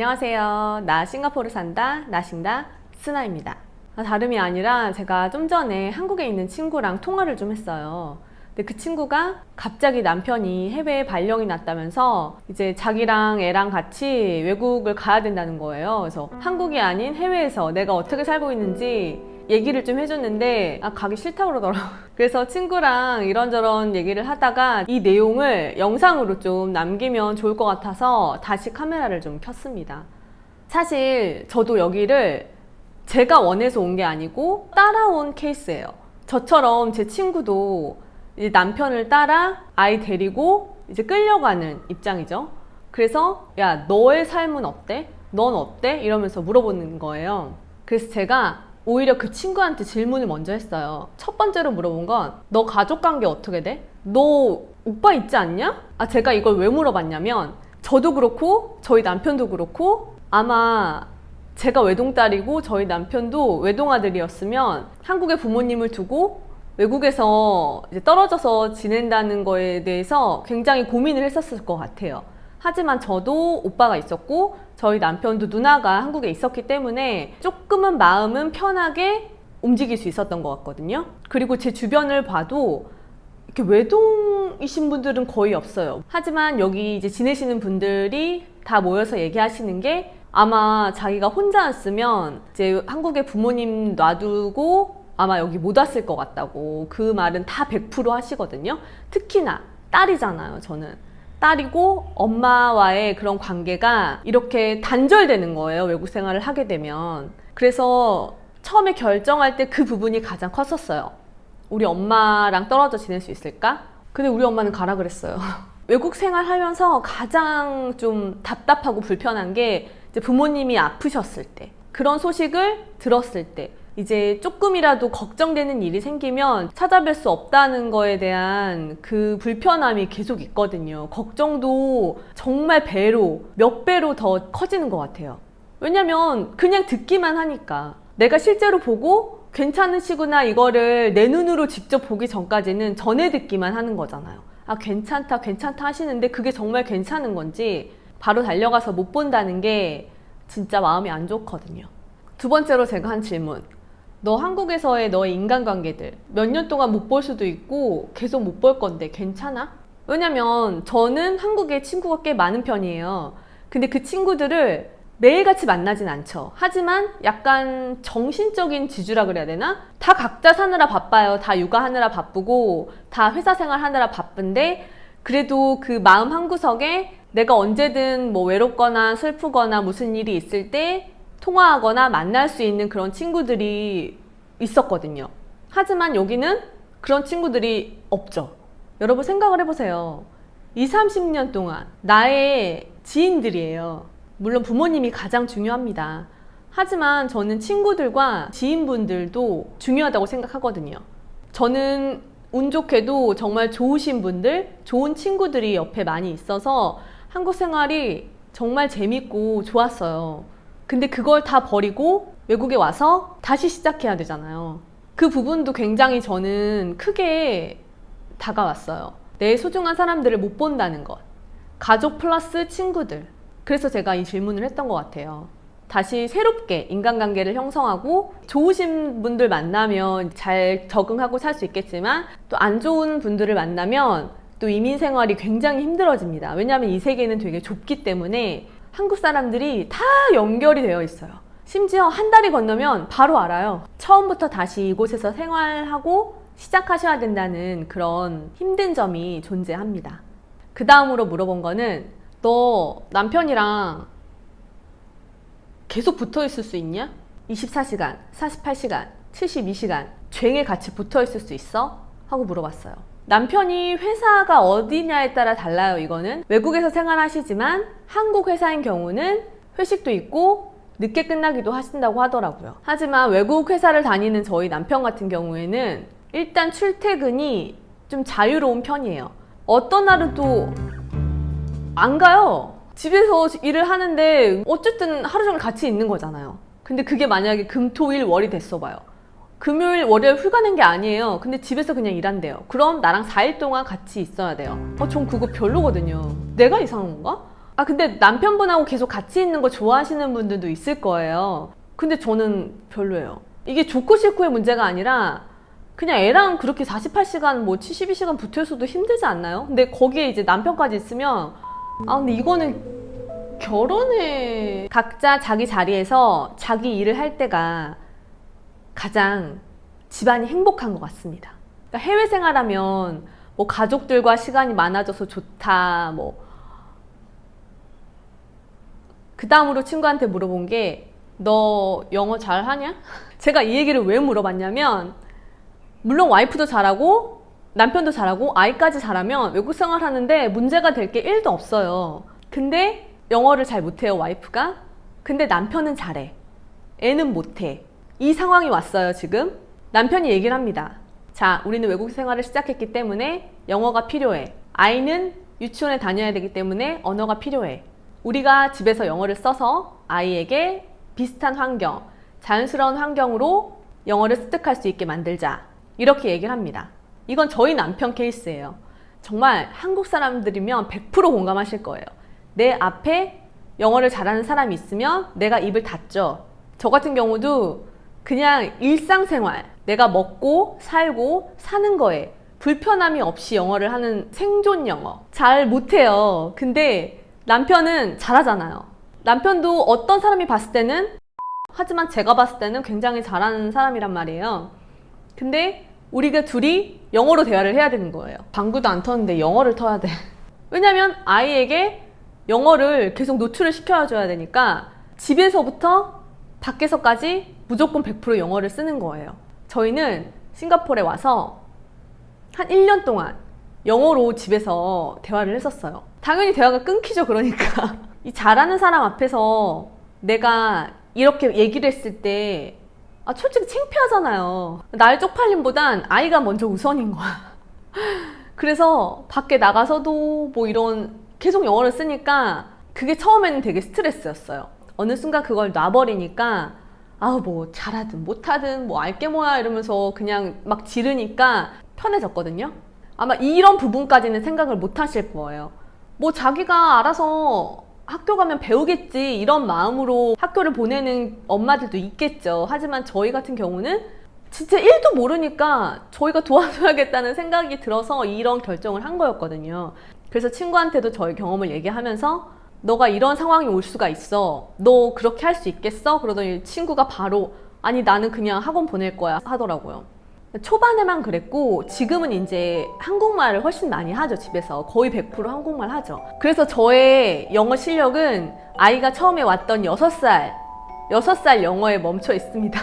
안녕하세요. 나 싱가포르 산다 나싱다 스나입니다. 다름이 아니라 제가 좀 전에 한국에 있는 친구랑 통화를 좀 했어요. 근데 그 친구가 갑자기 남편이 해외에 발령이 났다면서 이제 자기랑 애랑 같이 외국을 가야 된다는 거예요. 그래서 한국이 아닌 해외에서 내가 어떻게 살고 있는지 얘기를 좀 해줬는데 가기 싫다고 그러더라고요. 그래서 친구랑 이런저런 얘기를 하다가 이 내용을 영상으로 좀 남기면 좋을 것 같아서 다시 카메라를 좀 켰습니다. 사실 저도 여기를 제가 원해서 온 게 아니고 따라온 케이스예요. 저처럼 제 친구도 이제 남편을 따라 아이 데리고 이제 끌려가는 입장이죠. 그래서 야, 너의 삶은 어때? 넌 어때? 이러면서 물어보는 거예요. 그래서 제가 오히려 그 친구한테 질문을 먼저 했어요. 첫 번째로 물어본 건 너 가족관계 어떻게 돼? 너 오빠 있지 않냐? 제가 이걸 왜 물어봤냐면 저도 그렇고 저희 남편도 그렇고 아마 제가 외동딸이고 저희 남편도 외동아들이었으면 한국의 부모님을 두고 외국에서 이제 떨어져서 지낸다는 거에 대해서 굉장히 고민을 했었을 것 같아요. 하지만 저도 오빠가 있었고 저희 남편도 누나가 한국에 있었기 때문에 조금은 마음은 편하게 움직일 수 있었던 것 같거든요. 그리고 제 주변을 봐도 이렇게 외동이신 분들은 거의 없어요. 하지만 여기 이제 지내시는 분들이 다 모여서 얘기하시는 게 아마 자기가 혼자였으면 이제 한국에 부모님 놔두고 아마 여기 못 왔을 것 같다고 그 말은 다 100% 하시거든요. 특히나 딸이잖아요. 저는 딸이고 엄마와의 그런 관계가 이렇게 단절되는 거예요. 외국 생활을 하게 되면. 그래서 처음에 결정할 때 그 부분이 가장 컸었어요. 우리 엄마랑 떨어져 지낼 수 있을까? 근데 우리 엄마는 가라 그랬어요. 외국 생활하면서 가장 좀 답답하고 불편한 게 이제 부모님이 아프셨을 때, 그런 소식을 들었을 때 이제 조금이라도 걱정되는 일이 생기면 찾아뵐 수 없다는 거에 대한 그 불편함이 계속 있거든요. 걱정도 정말 배로, 몇 배로 더 커지는 것 같아요. 왜냐면 그냥 듣기만 하니까 내가 실제로 보고 괜찮으시구나 이거를 내 눈으로 직접 보기 전까지는 전해 듣기만 하는 거잖아요. 괜찮다 괜찮다 하시는데 그게 정말 괜찮은 건지 바로 달려가서 못 본다는 게 진짜 마음이 안 좋거든요. 두 번째로 제가 한 질문, 너 한국에서의 너의 인간관계들 몇 년 동안 못 볼 수도 있고 계속 못 볼 건데 괜찮아? 왜냐면 저는 한국에 친구가 꽤 많은 편이에요. 근데 그 친구들을 매일같이 만나진 않죠. 하지만 약간 정신적인 지주라 그래야 되나? 다 각자 사느라 바빠요. 다 육아하느라 바쁘고 다 회사 생활 하느라 바쁜데 그래도 그 마음 한구석에 내가 언제든 뭐 외롭거나 슬프거나 무슨 일이 있을 때 통화하거나 만날 수 있는 그런 친구들이 있었거든요. 하지만 여기는 그런 친구들이 없죠. 여러분 생각을 해보세요. 20, 30년 동안 나의 지인들이에요. 물론 부모님이 가장 중요합니다. 하지만 저는 친구들과 지인분들도 중요하다고 생각하거든요. 저는 운 좋게도 정말 좋으신 분들, 좋은 친구들이 옆에 많이 있어서 한국 생활이 정말 재밌고 좋았어요. 근데 그걸 다 버리고 외국에 와서 다시 시작해야 되잖아요. 그 부분도 굉장히 저는 크게 다가왔어요. 내 소중한 사람들을 못 본다는 것. 가족 플러스 친구들. 그래서 제가 이 질문을 했던 것 같아요. 다시 새롭게 인간관계를 형성하고 좋으신 분들 만나면 잘 적응하고 살 수 있겠지만 또 안 좋은 분들을 만나면 또 이민 생활이 굉장히 힘들어집니다. 왜냐하면 이 세계는 되게 좁기 때문에 한국 사람들이 다 연결이 되어 있어요. 심지어 한 달이 건너면 바로 알아요. 처음부터 다시 이곳에서 생활하고 시작하셔야 된다는 그런 힘든 점이 존재합니다. 그 다음으로 물어본 거는 너 남편이랑 계속 붙어 있을 수 있냐? 24시간, 48시간, 72시간 쟁에 같이 붙어 있을 수 있어? 하고 물어봤어요. 남편이 회사가 어디냐에 따라 달라요. 이거는 외국에서 생활하시지만 한국 회사인 경우는 회식도 있고 늦게 끝나기도 하신다고 하더라고요. 하지만 외국 회사를 다니는 저희 남편 같은 경우에는 일단 출퇴근이 좀 자유로운 편이에요. 어떤 날은 또 안 가요. 집에서 일을 하는데 어쨌든 하루 종일 같이 있는 거잖아요. 근데 그게 만약에 금, 토, 일, 월이 됐어 봐요. 금요일, 월요일 휴가 낸 게 아니에요. 근데 집에서 그냥 일한대요. 그럼 나랑 4일 동안 같이 있어야 돼요. 전 그거 별로거든요. 내가 이상한 건가? 근데 남편분하고 계속 같이 있는 거 좋아하시는 분들도 있을 거예요. 근데 저는 별로예요. 이게 좋고 싫고의 문제가 아니라 그냥 애랑 그렇게 48시간 뭐 72시간 붙어 있어도 힘들지 않나요? 근데 거기에 이제 남편까지 있으면 근데 이거는 결혼에 각자 자기 자리에서 자기 일을 할 때가 가장 집안이 행복한 것 같습니다. 그러니까 해외 생활하면 뭐 가족들과 시간이 많아져서 좋다 뭐 그 다음으로 친구한테 물어본 게 너 영어 잘하냐? 제가 이 얘기를 왜 물어봤냐면 물론 와이프도 잘하고 남편도 잘하고 아이까지 잘하면 외국 생활하는데 문제가 될 게 1도 없어요. 근데 영어를 잘 못해요 와이프가. 근데 남편은 잘해. 애는 못해. 이 상황이 왔어요 지금. 남편이 얘기를 합니다. 자, 우리는 외국 생활을 시작했기 때문에 영어가 필요해. 아이는 유치원에 다녀야 되기 때문에 언어가 필요해. 우리가 집에서 영어를 써서 아이에게 비슷한 환경, 자연스러운 환경으로 영어를 습득할 수 있게 만들자. 이렇게 얘기를 합니다. 이건 저희 남편 케이스예요. 정말 한국 사람들이면 100% 공감하실 거예요. 내 앞에 영어를 잘하는 사람이 있으면 내가 입을 닫죠. 저 같은 경우도 그냥 일상생활, 내가 먹고 살고 사는 거에 불편함이 없이 영어를 하는 생존 영어 잘 못해요. 근데 남편은 잘하잖아요. 남편도 어떤 사람이 봤을 때는 하지만 제가 봤을 때는 굉장히 잘하는 사람이란 말이에요. 근데 우리가 둘이 영어로 대화를 해야 되는 거예요. 방구도 안 터는데 영어를 터야 돼. 왜냐면 아이에게 영어를 계속 노출을 시켜줘야 되니까 집에서부터 밖에서까지 무조건 100% 영어를 쓰는 거예요. 저희는 싱가포르에 와서 한 1년 동안 영어로 집에서 대화를 했었어요. 당연히 대화가 끊기죠. 그러니까 이 잘하는 사람 앞에서 내가 이렇게 얘기를 했을 때 솔직히 창피하잖아요. 날 쪽팔림보단 아이가 먼저 우선인 거야. 그래서 밖에 나가서도 뭐 이런 계속 영어를 쓰니까 그게 처음에는 되게 스트레스였어요. 어느 순간 그걸 놔버리니까 뭐 잘하든 못하든 뭐 알게 뭐야 이러면서 그냥 막 지르니까 편해졌거든요. 아마 이런 부분까지는 생각을 못 하실 거예요. 뭐 자기가 알아서 학교 가면 배우겠지 이런 마음으로 학교를 보내는 엄마들도 있겠죠. 하지만 저희 같은 경우는 진짜 1도 모르니까 저희가 도와줘야겠다는 생각이 들어서 이런 결정을 한 거였거든요. 그래서 친구한테도 저희 경험을 얘기하면서 너가 이런 상황이 올 수가 있어. 너 그렇게 할 수 있겠어? 그러더니 친구가 바로 아니 나는 그냥 학원 보낼 거야 하더라고요. 초반에만 그랬고 지금은 이제 한국말을 훨씬 많이 하죠. 집에서 거의 100% 한국말 하죠. 그래서 저의 영어 실력은 아이가 처음에 왔던 6살 영어에 멈춰 있습니다.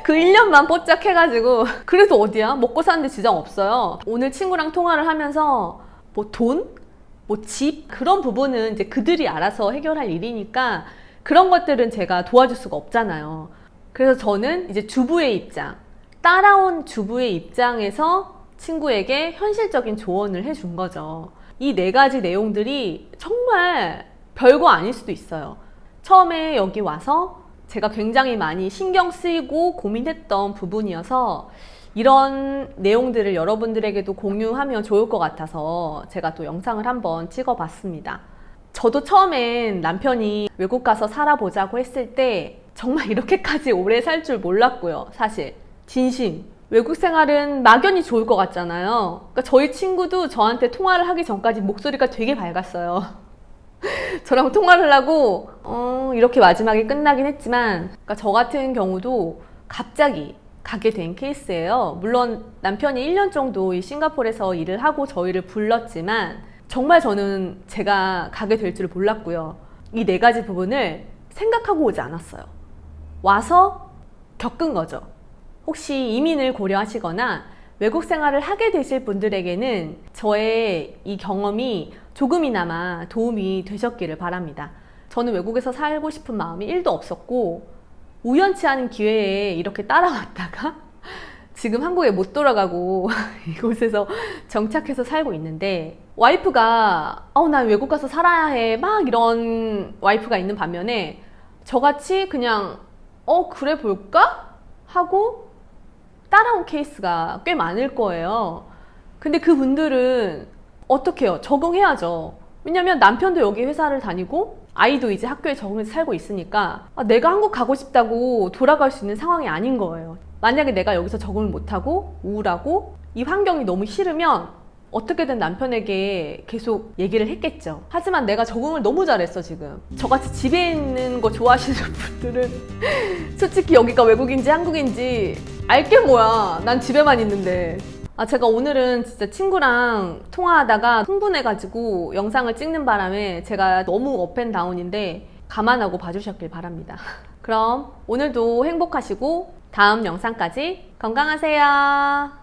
그 1년만 뽀짝 해가지고 그래도 어디야? 먹고 사는데 지장 없어요. 오늘 친구랑 통화를 하면서 뭐 돈? 뭐 집? 그런 부분은 이제 그들이 알아서 해결할 일이니까 그런 것들은 제가 도와줄 수가 없잖아요. 그래서 저는 이제 주부의 입장, 따라온 주부의 입장에서 친구에게 현실적인 조언을 해준 거죠. 이 4가지 내용들이 정말 별거 아닐 수도 있어요. 처음에 여기 와서 제가 굉장히 많이 신경 쓰이고 고민했던 부분이어서 이런 내용들을 여러분들에게도 공유하면 좋을 것 같아서 제가 또 영상을 한번 찍어봤습니다. 저도 처음엔 남편이 외국 가서 살아보자고 했을 때 정말 이렇게까지 오래 살 줄 몰랐고요. 사실 진심. 외국 생활은 막연히 좋을 것 같잖아요. 그러니까 저희 친구도 저한테 통화를 하기 전까지 목소리가 되게 밝았어요. 저랑 통화를 하고 이렇게 마지막에 끝나긴 했지만 그러니까 저 같은 경우도 갑자기 가게 된 케이스예요. 물론 남편이 1년 정도 이 싱가포르에서 일을 하고 저희를 불렀지만 정말 저는 제가 가게 될 줄 몰랐고요. 이 4가지 부분을 생각하고 오지 않았어요. 와서 겪은 거죠. 혹시 이민을 고려하시거나 외국 생활을 하게 되실 분들에게는 저의 이 경험이 조금이나마 도움이 되셨기를 바랍니다. 저는 외국에서 살고 싶은 마음이 1도 없었고 우연치 않은 기회에 이렇게 따라왔다가 지금 한국에 못 돌아가고 이곳에서 정착해서 살고 있는데 와이프가 나 외국 가서 살아야 해 막 이런 와이프가 있는 반면에 저같이 그냥 그래 볼까? 하고 따라온 케이스가 꽤 많을 거예요. 근데 그분들은 어떻게 해요? 적응해야죠. 왜냐면 남편도 여기 회사를 다니고 아이도 이제 학교에 적응해서 살고 있으니까 내가 한국 가고 싶다고 돌아갈 수 있는 상황이 아닌 거예요. 만약에 내가 여기서 적응을 못하고 우울하고 이 환경이 너무 싫으면 어떻게든 남편에게 계속 얘기를 했겠죠. 하지만 내가 적응을 너무 잘했어 지금. 저같이 집에 있는 거 좋아하시는 분들은 솔직히 여기가 외국인지 한국인지 알게 뭐야. 난 집에만 있는데. 제가 오늘은 진짜 친구랑 통화하다가 흥분해가지고 영상을 찍는 바람에 제가 너무 업앤다운인데 감안하고 봐주셨길 바랍니다. 그럼 오늘도 행복하시고 다음 영상까지 건강하세요.